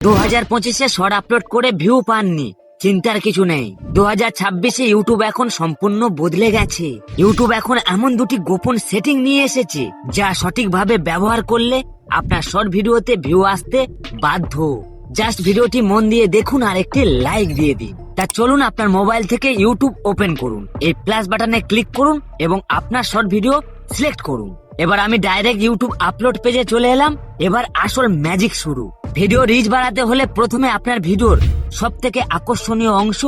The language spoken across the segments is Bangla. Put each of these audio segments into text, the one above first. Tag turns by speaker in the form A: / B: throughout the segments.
A: 2025-এ শর্ট আপলোড করে ভিউ পাননি, চিন্তার কিছু নেই। 2026-এ ইউটিউব এখন সম্পূর্ণ বদলে গেছে। ইউটিউব এখন এমন দুটি গোপন সেটিং নিয়ে এসেছে যা সঠিকভাবে ব্যবহার করলে আপনার শর্ট ভিডিওতে ভিউ আসতে বাধ্য। জাস্ট ভিডিওটি মন দিয়ে দেখুন আর একটি লাইক দিয়ে দিন। তা চলুন আপনার মোবাইল থেকে ইউটিউব ওপেন করুন, এই প্লাস বাটনে ক্লিক করুন এবং আপনার শর্ট ভিডিও সিলেক্ট করুন। এবার আমি ডাইরেক্ট ইউটিউব আপলোড পেজে চলে এলাম। এবার আসল ম্যাজিক শুরু। ভিডিও রিচ বাড়াতে হলে প্রথমে আপনার ভিডিওর সব থেকে আকর্ষণীয় অংশ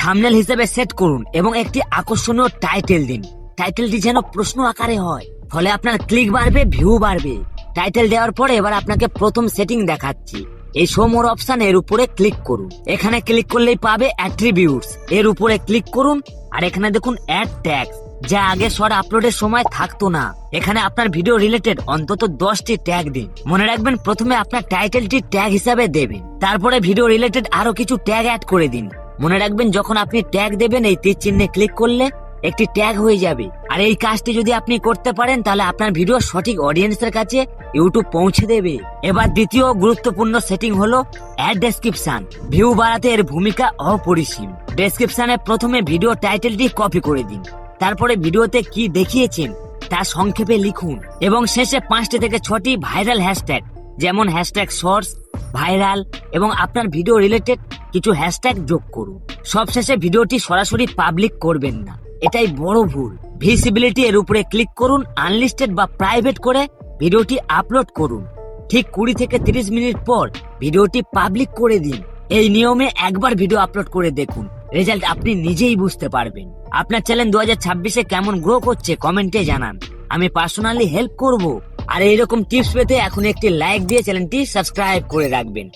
A: থাম্বনেল হিসেবে সেট করুন এবং একটি আকর্ষণীয় টাইটেল দিন। টাইটেলটি যেন প্রশ্ন আকারে হয়, ফলে আপনার ক্লিক বাড়বে, ভিউ বাড়বে। টাইটেল দেওয়ার পরে এবার আপনাকে প্রথম সেটিং দেখাচ্ছি। এই শো মোর অপশন এর উপরে ক্লিক করুন। এখানে ক্লিক করলেই পাবে অ্যাট্রিবিউটস, এর উপরে ক্লিক করুন। আর এখানে দেখুন অ্যাড ট্যাগস, যা আগে শর্ট আপলোডের সময় থাকতো না। এখানে আপনার ভিডিও রিলেটেড অন্তত 10টি ট্যাগ দিন। মনে রাখবেন প্রথমে আপনার টাইটেলটি ট্যাগ হিসাবে দেবেন, তারপরে ভিডিও রিলেটেড আরো কিছু ট্যাগ অ্যাড করে দিন। মনে রাখবেন যখন আপনি ট্যাগ দেবেন এই তীর চিহ্নে ক্লিক করলে একটি ট্যাগ হয়ে যাবে। আর এই কাজটি যদি আপনি করতে পারেন তাহলে আপনার ভিডিও সঠিক অডিয়েন্সের কাছে ইউটিউব পৌঁছে দেবে। এবার দ্বিতীয় গুরুত্বপূর্ণ সেটিং হলো অ্যাড ডেসক্রিপশন। ভিউ বাড়াতে এর ভূমিকা অপরিসীম। ডেসক্রিপশনে প্রথমে ভিডিও টাইটেলটি কপি করে দিন, তারপরে ভিডিওতে কি দেখিয়েছেন তা সংক্ষেপে লিখুন এবং শেষে 5টি থেকে 6টি ভাইরাল হ্যাশট্যাগ, যেমন হ্যাশট্যাগ শর্টস, ভাইরাল এবং আপনার ভিডিও রিলেটেড কিছু হ্যাশট্যাগ যোগ করুন। সবশেষে ভিডিওটি সরাসরি পাবলিক করবেন না, এটাই বড় ভুল। ভিজিবিলিটি এর উপরে ক্লিক করুন, আনলিস্টেড বা প্রাইভেট করে ভিডিওটি আপলোড করুন। ঠিক 20 থেকে 30 মিনিট পর ভিডিওটি পাবলিক করে দিন। এই নিয়মে একবার ভিডিও আপলোড করে দেখুন, রেজাল্ট আপনি নিজেই বুঝতে পারবেন। আপনার চ্যানেল 2026-এ কেমন গ্রো করছে কমেন্টে জানান, আমি পার্সোনালি হেল্প করব। আর এইরকম টিপস পেতে এখন একটি লাইক দিয়ে চ্যানেলটি সাবস্ক্রাইব করে রাখবেন।